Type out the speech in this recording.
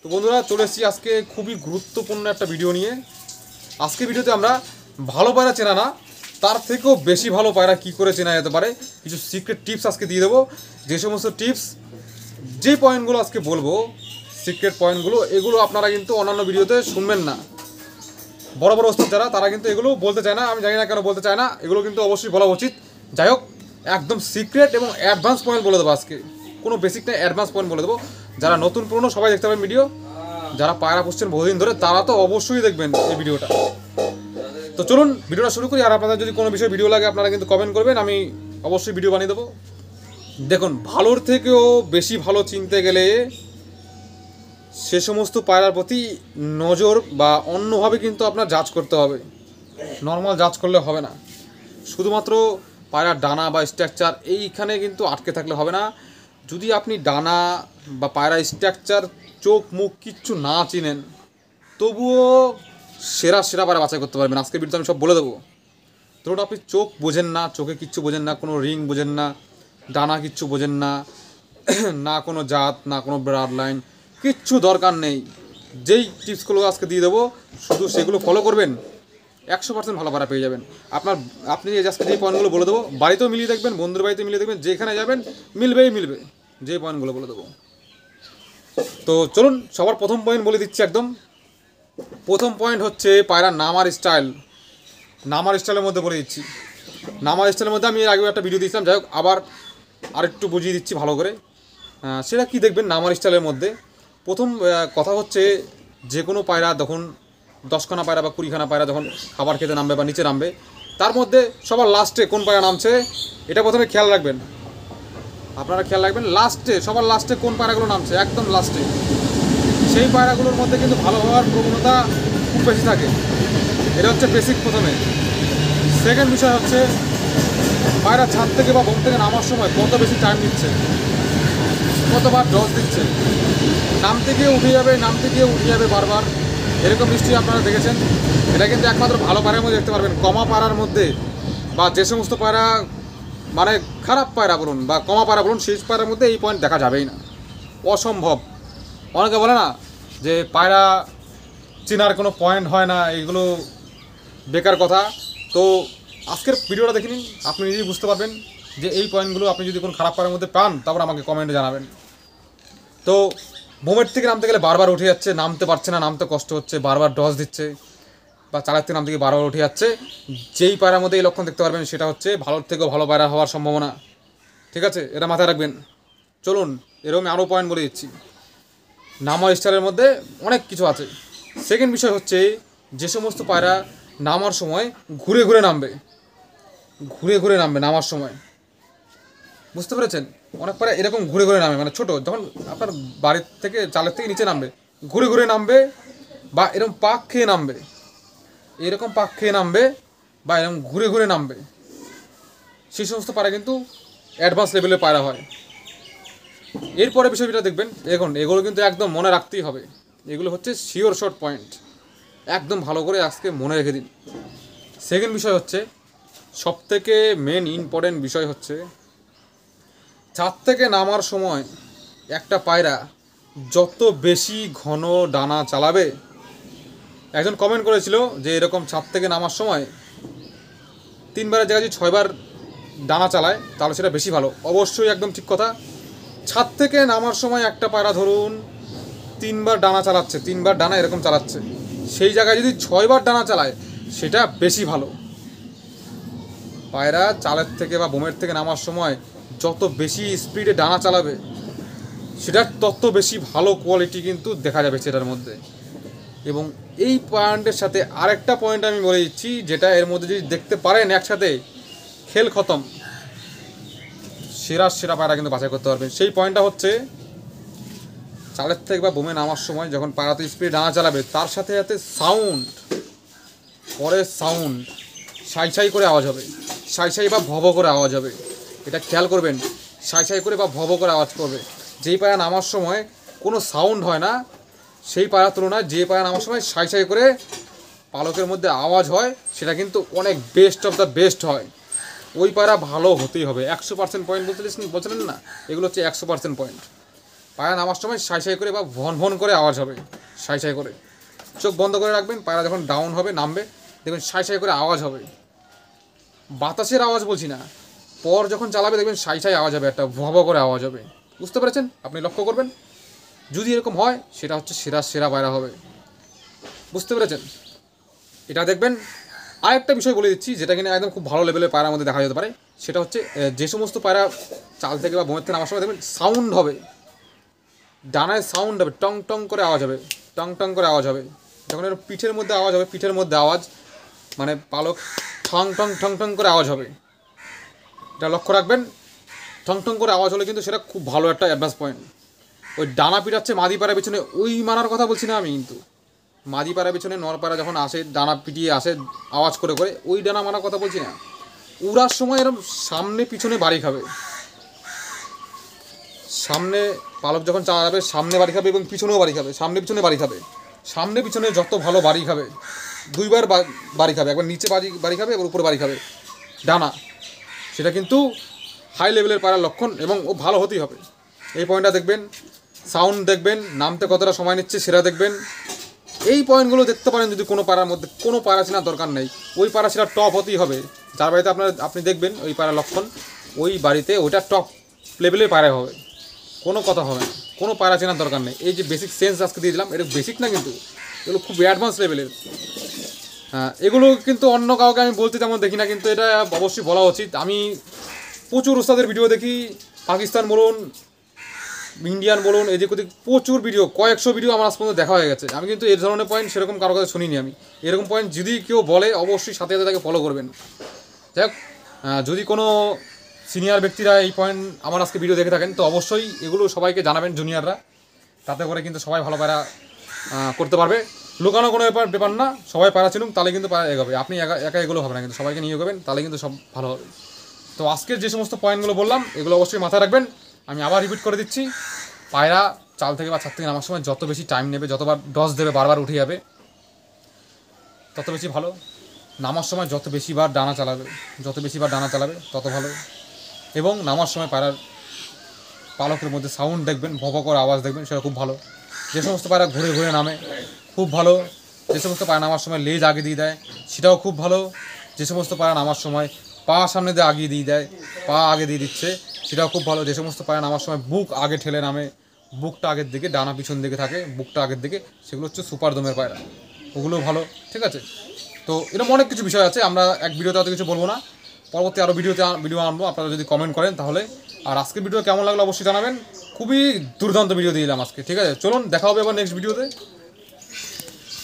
তো বন্ধুরা চলে এসেছি আজকে খুবই গুরুত্বপূর্ণ একটা ভিডিও নিয়ে। আজকে ভিডিওতে আমরা ভালো পায়রা চেনা না, তার থেকেও বেশি ভালো পায়রা কী করে চেনা যেতে পারে কিছু সিক্রেট টিপস আজকে দিয়ে দেবো। যে সমস্ত টিপস, যে পয়েন্টগুলো আজকে বলবো, সিক্রেট পয়েন্টগুলো, এগুলো আপনারা কিন্তু অন্যান্য ভিডিওতে শুনবেন না। বড় বড় ওস্তাদ যারা, তারা কিন্তু এগুলো বলতে চায় না, আমি জানি না কেন বলতে চায় না। এগুলো কিন্তু অবশ্যই বলা উচিত। যাই হোক, একদম সিক্রেট এবং অ্যাডভান্স পয়েন্ট বলে দেবো আজকে। কোনো বেসিক না, অ্যাডভান্স পয়েন্ট বলে দেবো। যারা নতুন পুরনো সবাই দেখতে পাবেন ভিডিও। যারা পায়রা পুষছেন বহুদিন ধরে, তারা তো অবশ্যই দেখবেন এই ভিডিওটা। তো চলুন ভিডিওটা শুরু করি। আর আপনাদের যদি কোনো বিষয়ে ভিডিও লাগে আপনারা কিন্তু কমেন্ট করবেন, আমি অবশ্যই ভিডিও বানিয়ে দেবো। দেখুন, ভালোর থেকেও বেশি ভালো চিনতে গেলে সে সমস্ত পায়রার প্রতি নজর বা অন্যভাবে কিন্তু আপনার যাচ করতে হবে। নর্মাল যাচ করলে হবে না। শুধুমাত্র পায়রার ডানা বা স্ট্রাকচার এইখানে কিন্তু আটকে থাকলে হবে না। যদি আপনি ডানা বা পায়রা স্ট্রাকচার, চোখ মুখ কিচ্ছু না চিনেন, তবুও সেরা সেরা পায়রা বাছাই করতে পারবেন। আজকে ভিডিওতে আমি সব বলে দেবো। ধরুন আপনি চোখ বোঝেন না, চোখে কিচ্ছু বোঝেন না, কোনো রিং বোঝেন না, ডানা কিচ্ছু বোঝেন না, না কোনো জাত, না কোনো ব্লাড লাইন, কিচ্ছু দরকার নেই। যেই টিপসগুলো আজকে দিয়ে দেবো, শুধু সেগুলো ফলো করবেন, 100% ভালো পায়রা পেয়ে যাবেন। আপনি আজকে যে পয়েন্টগুলো বলে দেবো, বাড়িতেও মিলিয়ে দেখবেন, বন্ধুর বাড়িতে মিলিয়ে দেখবেন, যেখানে যাবেন মিলবে যে পয়েন্টগুলো বলে দেবো। তো চলুন সবার প্রথম পয়েন্ট বলে দিচ্ছি একদম। প্রথম পয়েন্ট হচ্ছে পায়রার নামার স্টাইল। নামার স্টাইলের মধ্যে বলে দিচ্ছি। নামার স্টাইলের মধ্যে আমি এর আগেও একটা ভিডিও দিয়েছিলাম, যাই হোক আবার আরেকটু বুঝিয়ে দিচ্ছি ভালো করে। সেটা কি দেখবেন নামার স্টাইলের মধ্যে। প্রথম কথা হচ্ছে, যে কোনো পায়রা যখন 10খানা পায়রা বা 20খানা পায়রা যখন খাবার খেতে নামবে বা নিচে নামবে, তার মধ্যে সবার লাস্টে কোন পায়রা নামছে এটা প্রথমে খেয়াল রাখবেন। আপনারা খেয়াল রাখবেন লাস্টে, সবার লাস্টে কোন পায়রাগুলো নামছে, একদম লাস্টে। সেই পায়রাগুলোর মধ্যে কিন্তু ভালো হওয়ার প্রবণতা খুব বেশি থাকে। এটা হচ্ছে বেসিক প্রথমে। সেকেন্ড বিষয় হচ্ছে, পায়রা ছাদ থেকে বা ঘুম থেকে নামার সময় কত বেশি টাইম দিচ্ছে, কতবার ডজ দিচ্ছে। নামতে গিয়ে উঠে যাবে বারবার, এরকম নিশ্চয়ই আপনারা দেখেছেন। এটা কিন্তু একমাত্র ভালো পায়রার মধ্যে দেখতে পারবেন। কমা পায়রার মধ্যে বা যে সমস্ত পায়রা মানে খারাপ পায়রা বলুন বা কমা পায়রা বলুন, সেই পায়রার মধ্যে এই পয়েন্ট দেখা যাবেই না, অসম্ভব। অনেকে বলে না যে পায়রা চেনার কোনো পয়েন্ট হয় না, এইগুলো বেকার কথা। তো আজকের ভিডিওটা দেখে নিন, আপনি নিজেই বুঝতে পারবেন যে এই পয়েন্টগুলো আপনি যদি কোনো খারাপ পায়রার মধ্যে পান, তারপর আমাকে কমেন্টে জানাবেন। তো বোমের থেকে নামতে গেলে বারবার উঠে যাচ্ছে, নামতে পারছে না, নামতে কষ্ট হচ্ছে, বারবার ডস দিচ্ছে, বা চালের থেকে নামতে গিয়ে বারবার উঠে যাচ্ছে, যেই পায়রার মধ্যে এই লক্ষণ দেখতে পারবেন সেটা হচ্ছে ভালোর থেকেও ভালো পায়রা হওয়ার সম্ভাবনা। ঠিক আছে, এটা মাথায় রাখবেন। চলুন এরকম আরও পয়েন্ট বলে দিচ্ছি। নামার স্টাইলের মধ্যে অনেক কিছু আছে। সেকেন্ড বিষয় হচ্ছে, যে সমস্ত পায়রা নামার সময় ঘুরে ঘুরে নামবে নামার সময়, বুঝতে পেরেছেন? অনেক পায়রা এরকম ঘুরে ঘুরে নামে, মানে ছোটো যখন আপনার বাড়ির থেকে চালের থেকে নিচে নামবে, ঘুরে ঘুরে নামবে, বা এরকম পাক খেয়ে নামবে, এরকম পাক খেয়ে নামবে, বা এরকম ঘুরে ঘুরে নামবে। সেই সমস্ত পায়রা কিন্তু অ্যাডভান্স লেভেলের পায়রা হয়। এরপরে বিষয়টা দেখবেন, দেখুন এগুলো কিন্তু একদম মনে রাখতেই হবে। এগুলো হচ্ছে শিওর শর্ট পয়েন্ট, একদম ভালো করে আজকে মনে রেখে দিন। সেকেন্ড বিষয় হচ্ছে, সবথেকে মেন ইম্পর্টেন্ট বিষয় হচ্ছে, ছাদ থেকে নামার সময় একটা পায়রা যত বেশি ঘন ডানা চালাবে। একজন কমেন্ট করেছিল যে এরকম ছাদ থেকে নামার সময় 3বারের জায়গায় যদি 6বার ডানা চালায় তাহলে সেটা বেশি ভালো। অবশ্যই একদম ঠিক কথা। ছাদ থেকে নামার সময় একটা পায়রা ধরুন 3বার ডানা চালাচ্ছে, 3বার ডানা এরকম চালাচ্ছে, সেই জায়গায় যদি 6বার ডানা চালায় সেটা বেশি ভালো। পায়রা চালের থেকে বা বোমের থেকে নামার সময় যত বেশি স্পিডে ডানা চালাবে, সেটার তত বেশি ভালো কোয়ালিটি কিন্তু দেখা যাবে সেটার মধ্যে। এবং এই পয়েন্টের সাথে আরেকটা পয়েন্ট আমি বলে দিচ্ছি, যেটা এর মধ্যে যদি দেখতে পারেন একসাথে, খেল খতম, সেরা পায়রা কিন্তু বাছাই করতে পারবেন। সেই পয়েন্টটা হচ্ছে, চালের থেকে বা বোমে নামার সময় যখন পায়রাতে স্পিডে ডানা চালাবে, তার সাথে সাথে সাউন্ড, পরে সাউন্ড সাই করে আওয়াজ হবে, সাই বা ভব করে আওয়াজ হবে। এটা খেয়াল করবেন, সাই করে বা ভব করে আওয়াজ করবে। যেই পায়রা নামার সময় কোনো সাউন্ড হয় না, সেই পায়রার তুলনায় যে পায়রা নামার সময় সাই করে পালকের মধ্যে আওয়াজ হয়, সেটা কিন্তু অনেক বেস্ট অফ দ্য বেস্ট হয়। ওই পায়রা ভালো হতেই হবে। 100% পয়েন্ট বলছিলেন না, এগুলো হচ্ছে 100% পয়েন্ট। পায়রা নামার সময় সাই সাই করে বা ভন ভন করে আওয়াজ হবে, সাই সাই করে। চোখ বন্ধ করে রাখবেন, পায়রা যখন ডাউন হবে নামবে দেখবেন সাই সাই করে আওয়াজ হবে, বাতাসের আওয়াজ বলছি না, পর যখন চালাবে দেখবেন সাই সাই আওয়াজ হবে, একটা ভব করে আওয়াজ হবে। বুঝতে পেরেছেন? আপনি লক্ষ্য করবেন, যদি এরকম হয় সেটা হচ্ছে সেরা সেরা পায়রা হবে। বুঝতে পেরেছেন? এটা দেখবেন। আরেকটা বিষয় বলে দিচ্ছি যেটা কিনা একদম খুব ভালো লেভেলের পায়রার মধ্যে দেখা যেতে পারে, সেটা হচ্ছে যে সমস্ত পায়রা চাল থেকে বা বোমের থেকে নামার সময় দেখবেন সাউন্ড হবে, ডানায় সাউন্ড হবে, টং টং করে আওয়াজ হবে, টং টং করে আওয়াজ হবে। যখন এর পিঠের মধ্যে আওয়াজ হবে, পিঠের মধ্যে আওয়াজ মানে পালক ঠং টং ঠং টং করে আওয়াজ হবে, এটা লক্ষ্য রাখবেন। ঠং ঠং করে আওয়াজ হলে কিন্তু সেটা খুব ভালো একটা অ্যাডভান্স পয়েন্ট। ওই ডানা পিটাচ্ছে মাদি পাড়ার পিছনে, ওই মানার কথা বলছি না আমি, কিন্তু মাদি পাড়ার পিছনে নরপাড়া যখন আসে ডানা পিটিয়ে আসে আওয়াজ করে করে, ওই ডানা মানার কথা বলছি না। উড়ার সময় এরকম সামনে পিছনে বাড়ি খাবে, সামনে পালক যখন চালা যাবে সামনে বাড়ি খাবে এবং পিছনেও বাড়ি খাবে, সামনে পিছনে বাড়ি খাবে, সামনে পিছনে যত ভালো বাড়ি খাবে, দুইবার বাড়ি খাবে, একবার নিচে বাড়ি খাবে এবার উপরে বাড়ি খাবে ডানা, সেটা কিন্তু হাই লেভেলের পায়রার লক্ষণ এবং ও ভালো হতেই হবে। এই পয়েন্টটা দেখবেন, সাউন্ড দেখবেন, নামতে কতটা সময় নিচ্ছে সেটা দেখবেন। এই পয়েন্টগুলো দেখতে পারেন। যদি কোনো পাড়ার মধ্যে কোনো পাড়া চেনার দরকার নেই, ওই পাড়া সেটা টপ হতেই হবে। যার বাড়িতে আপনি দেখবেন ওই পাড়ার লক্ষণ, ওই বাড়িতে ওইটা টপ লেভেলের পায়রা হবে, কোনো কথা হবে না, কোনো পায়রা চেনার দরকার নেই। এই যে বেসিক সেন্স আজকে দিয়ে দিলাম, এটা বেসিক না কিন্তু, এগুলো খুব অ্যাডভান্স লেভেলের। হ্যাঁ, এগুলো কিন্তু অন্য কাউকে আমি বলতে তেমন দেখি না, কিন্তু এটা অবশ্যই বলা উচিত। আমি প্রচুর ওস্তাদের ভিডিও দেখি, পাকিস্তান বলুন, ইন্ডিয়ান বলুন, এদিক ওদিক প্রচুর ভিডিও, কয়েকশো ভিডিও আমার আজ পর্যন্ত দেখা হয়ে গেছে। আমি কিন্তু এই ধরনের পয়েন্ট সেরকম কারো কাছে শুনিনি। আমি এরকম পয়েন্ট যদি কেউ বলে অবশ্যই সাথে সাথে তাকে ফলো করবেন। যাই হোক, যদি কোনো সিনিয়র ব্যক্তিরা এই পয়েন্ট আমার আজকে ভিডিও দেখে থাকেন তো অবশ্যই এগুলো সবাইকে জানাবেন জুনিয়ররা, তাতে করে কিন্তু সবাই ভালো পায়রা করতে পারবে। লুকানো কোনো ব্যাপার না, সবাই পায়রা চিনুক, তাহলে কিন্তু পায়রা এগোবে। আপনি একা এগুলো হবে না, কিন্তু সবাইকে নিয়ে এগোবেন, তাহলে কিন্তু সব ভালো হবে। তো আজকের যে সমস্ত পয়েন্টগুলো বললাম এগুলো অবশ্যই মাথায় রাখবেন। আমি আবার রিপিট করে দিচ্ছি, পায়রা চাল থেকে বা ছাদ থেকে নামার সময় যত বেশি টাইম নেবে, যতবার ডস দেবে, বারবার উঠে যাবে, তত বেশি ভালো। নামার সময় যত বেশিবার ডানা চালাবে, তত ভালো। এবং নামার সময় পায়রার পালকের মধ্যে সাউন্ড দেখবেন, ভবকর আওয়াজ দেখবেন, সেটা খুব ভালো। যে সমস্ত পায়রা ঘুরে ঘুরে নামে খুব ভালো। যে সমস্ত পায়রা নামার সময় লেজ আগে দিয়ে দেয় সেটাও খুব ভালো। যে সমস্ত পায়রা নামার সময় পা সামনে দিয়ে আগিয়ে দিয়ে দেয়, পা আগে দিয়ে দিচ্ছে, সেটাও খুব ভালো। যে সমস্ত পায়রা নামার সময় বুক আগে ঠেলে নামে, বুকটা আগের দিকে, ডানা পিছন দিকে থাকে, বুকটা আগের দিকে, সেগুলো হচ্ছে সুপার দমের পায়রা, ওগুলোও ভালো। ঠিক আছে? তো এরকম অনেক কিছু বিষয় আছে, আমরা এক ভিডিওতে অত কিছু বলবো না, পরবর্তী আরও ভিডিও আনবো, আপনারা যদি কমেন্ট করেন তাহলে। আর আজকের ভিডিও কেমন লাগলো অবশ্যই জানাবেন, খুবই দুর্দান্ত ভিডিও দিয়ে দিলাম আজকে। ঠিক আছে, চলুন দেখা হবে এবার নেক্সট ভিডিওতে।